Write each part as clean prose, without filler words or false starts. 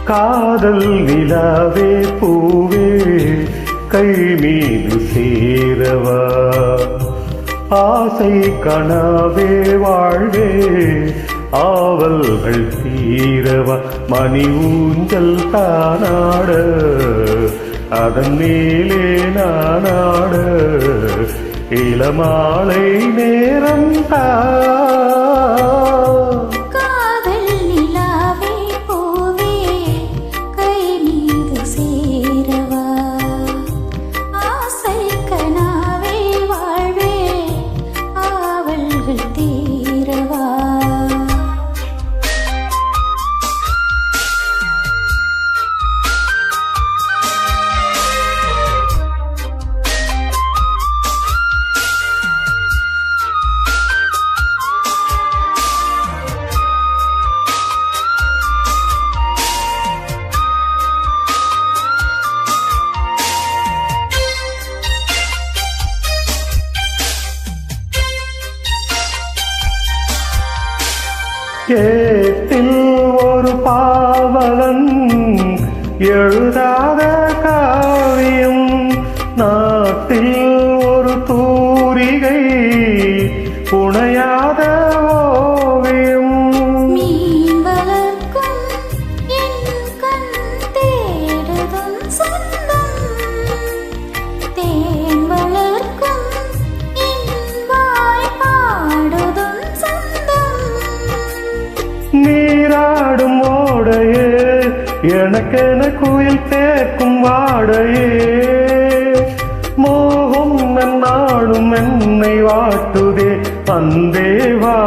காதல் நிலாவே பூவே கை மீது சேரவா ஆசை கனாவே வாழ்வே ஆவல்கள் தீரவா மணி ஊஞ்சல் தானாட அதன் மேலே நானாட இளமாலை நேரம் காதல் நிலாவே பூவே கை மீது சேரவா ஆசை கனாவே வாழ்வே ஆவல்கள் தீரவா ஏட்டில் ஒரு பாவலன் எழுதாத காவியம் நாட்டில் ஒரு தூரிகை புனையாத ஓவியம் மீன் வளர்க்கும் என் கண் தேடுதும் சொந்தம் தேன் வளர்க்கும் என் வாய் பாடுதும் சொந்தம் நீராடும் ஓடையே எனக்கென குயில் தேக்கும் வாடையே மோகம் நன்னாடும் என்னை வாட்டுதே அந்தேவா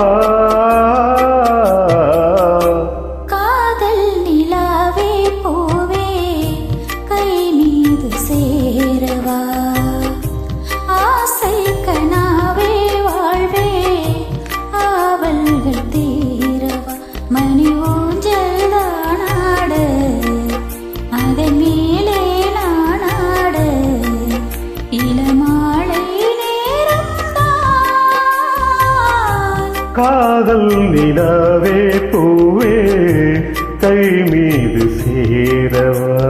காதல் நிலாவே பூவே கை மீது சேரவா ஆசை கனாவே வாழ்வே ஆவல்கள் தீரவா மணி ஊஞ்சல் தானாட அதன் மேலே நானாட இளமாலை நேரம் காதல் நிலாவே பூவே கை மீது சேரவா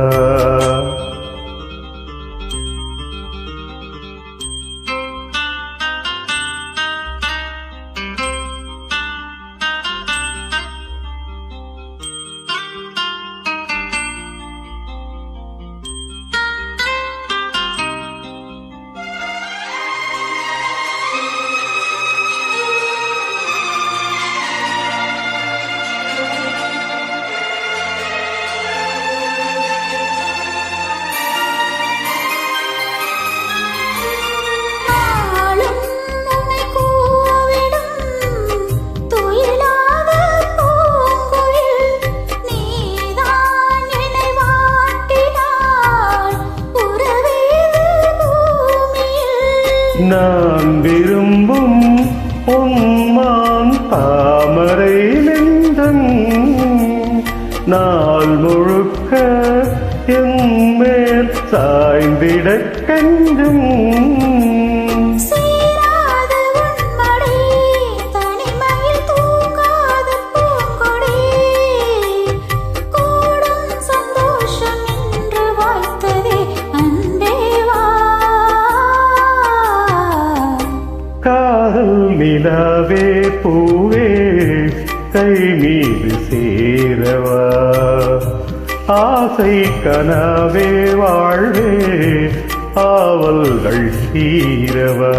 நான் விரும்பும் பொன்மான் தாமரை நெஞ்சம் நாள் முழுக்க என் மேல் சாய்ந்திட கெஞ்சும் காதல் நிலாவே பூவே கை மீது சேரவா ஆசை கனாவே வாழ்வே ஆவல்கள் தீரவா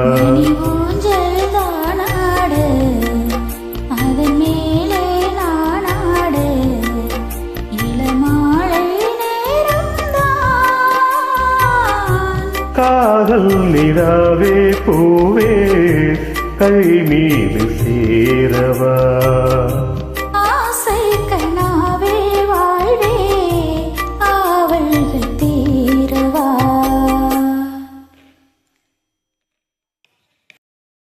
காதல் நிலாவே பூவே கை மீது சேரவா